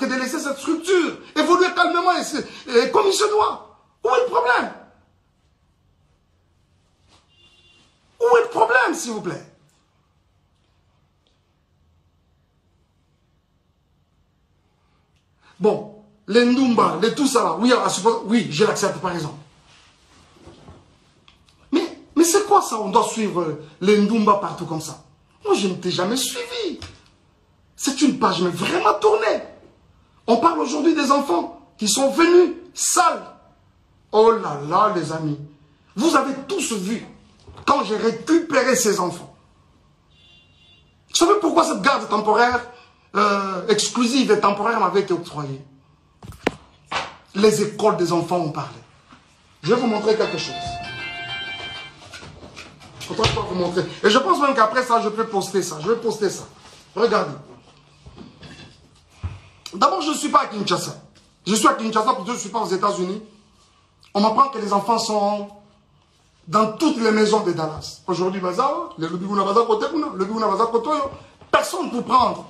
que de laisser cette structure évoluer calmement et comme il se doit. Où est le problème? Où est le problème, s'il vous plaît? Bon, les Ndumba, les tout ça là, oui, oui, je l'accepte par exemple. Mais c'est quoi ça? On doit suivre les Ndumba partout comme ça. Moi, je ne t'ai jamais suivi. C'est une page mais vraiment tournée. On parle aujourd'hui des enfants qui sont venus sales. Oh là là, les amis. Vous avez tous vu quand j'ai récupéré ces enfants. Vous savez pourquoi cette garde temporaire, exclusive et temporaire m'avait été octroyée? Les écoles des enfants ont parlé. Je vais vous montrer quelque chose. Je vais vous montrer. Et je pense même qu'après ça, je peux poster ça. Je vais poster ça. Regardez. D'abord, je ne suis pas à Kinshasa. Je suis à Kinshasa parce que je ne suis pas aux États-Unis. On m'apprend que les enfants sont dans toutes les maisons de Dallas. Aujourd'hui, personne pour prendre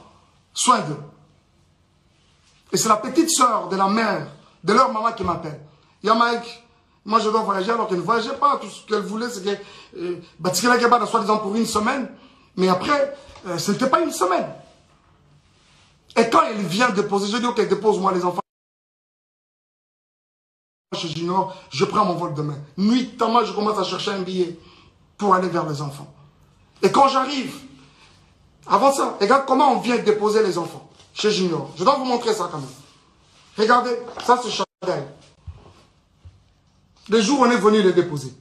soin d'eux. Et c'est la petite soeur de la mère, de leur maman qui m'appelle. Yamaïk, moi je dois voyager alors qu'elle ne voyageait pas. Tout ce qu'elle voulait, c'est que soi-disant pour une semaine. Mais après, ce n'était pas une semaine. Et quand elle vient déposer, je dis ok, dépose-moi les enfants chez Junior, je prends mon vol demain. Nuitamment, je commence à chercher un billet pour aller vers les enfants. Et quand j'arrive, avant ça, regarde comment on vient déposer les enfants chez Junior. Je dois vous montrer ça quand même. Regardez, ça c'est Chadaï. Le jour où on est venu les déposer.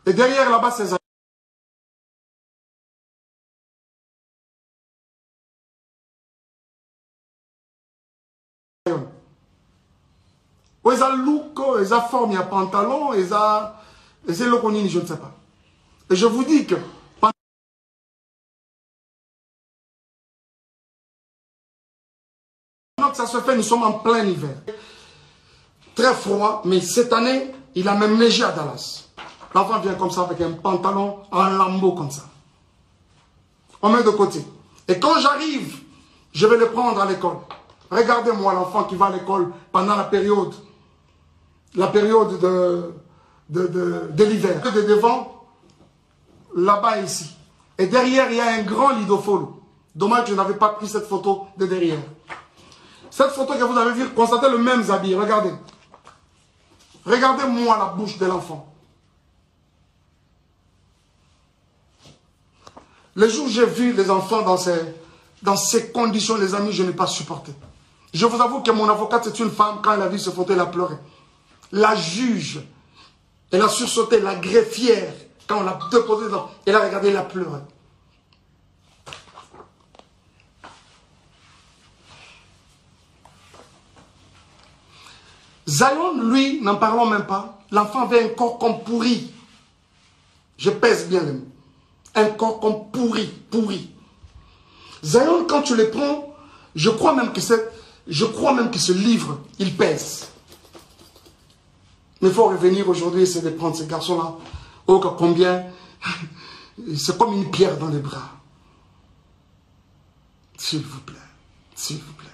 Et derrière là-bas, c'est Zayon. Ils ont look, ils ont forme, il y a pantalon, ils ont le je ne sais pas. Et je vous dis que pendant que ça se fait, nous sommes en plein hiver. Très froid, mais cette année, il a même neigé à Dallas. L'enfant vient comme ça avec un pantalon en lambeau comme ça. On met de côté. Et quand j'arrive, je vais le prendre à l'école. Regardez-moi l'enfant qui va à l'école pendant la période de l'hiver. De devant, là-bas ici. Et derrière, il y a un grand lidofolo. Dommage que je n'avais pas pris cette photo de derrière. Cette photo que vous avez vue, constatez le même habit. Regardez. Regardez-moi la bouche de l'enfant. Le jour où j'ai vu les enfants dans ces conditions, les amis, je n'ai pas supporté. Je vous avoue que mon avocate, c'est une femme, quand elle a vu ce photo, elle a pleuré. La juge, elle a sursauté, la greffière, quand on l'a déposé, elle a regardé, elle a pleuré. Zayon, lui, n'en parlons même pas. L'enfant avait un corps comme pourri. Je pèse bien les mots. Un corps comme pourri. Zayon, quand tu le prends, je crois même que ce livre, il pèse. Mais il faut revenir aujourd'hui et essayer de prendre ces garçons-là. Oh, combien. C'est comme une pierre dans les bras. S'il vous plaît. S'il vous plaît.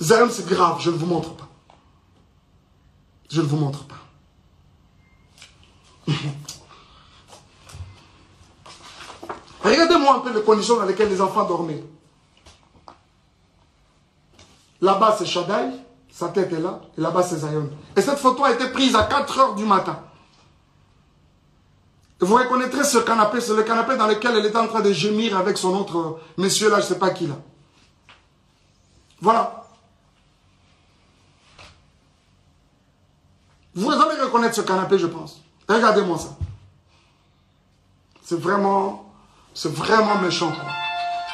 Zayon, c'est grave, je ne vous montre pas. Je ne vous montre pas. Regardez-moi un peu les conditions dans lesquelles les enfants dormaient. Là-bas, c'est Chadaï, sa tête est là, et là-bas, c'est Zayon. Et cette photo a été prise à 4 h du matin. Vous reconnaîtrez ce canapé, c'est le canapé dans lequel elle était en train de gémir avec son autre monsieur là, je ne sais pas qui là. Voilà. Vous allez reconnaître ce canapé, je pense. Regardez-moi ça. C'est vraiment méchant, quoi.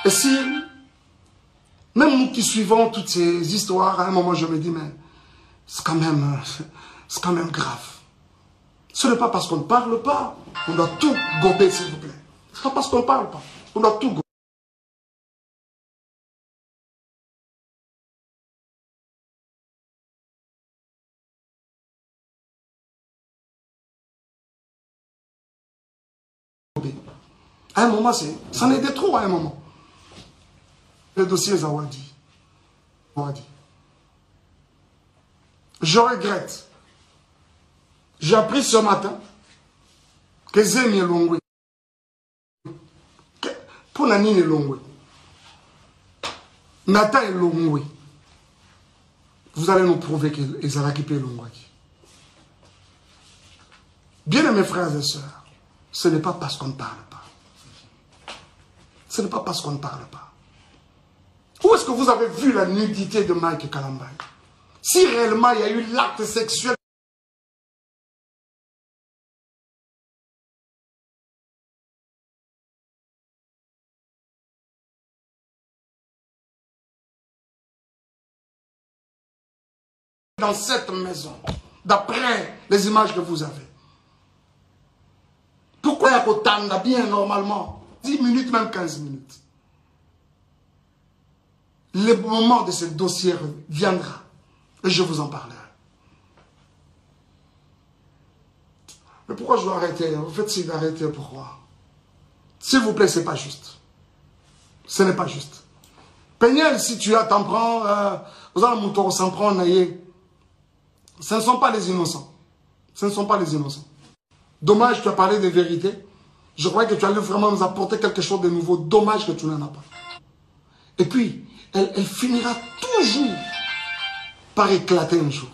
Et si, même nous qui suivons toutes ces histoires, à un moment je me dis, mais c'est quand même grave. Ce n'est pas parce qu'on ne parle pas, on doit tout gober, s'il vous plaît. Ce n'est pas parce qu'on ne parle pas, on doit tout gober. À un moment, ça en était trop à un moment. Le dossier Zawadi. Je regrette. J'ai appris ce matin que Zemi est Longwe. Pour Nani est Longwe. Nata est Longwe. Vous allez nous prouver que Ezalaki est Longwe. Bien aimés frères et sœurs, ce n'est pas parce qu'on ne parle pas. Ce n'est pas parce qu'on ne parle pas. Où est-ce que vous avez vu la nudité de Mike Kalambay? Si réellement il y a eu l'acte sexuel dans cette maison, d'après les images que vous avez, pourquoi il y a autant bien normalement 10 minutes, même 15 minutes? Le moment de ce dossier viendra et je vous en parlerai. Mais pourquoi je dois arrêter? En fait, c'est d'arrêter pourquoi? S'il vous plaît, c'est pas juste. Ce n'est pas juste. Peignel, si tu as t'en prends, vous allez mon s'en prend, ce ne sont pas les innocents. Ce ne sont pas les innocents. Dommage, tu as parlé de vérité. Je croyais que tu allais vraiment nous apporter quelque chose de nouveau. Dommage que tu n'en as pas. Et puis, elle finira toujours par éclater un jour.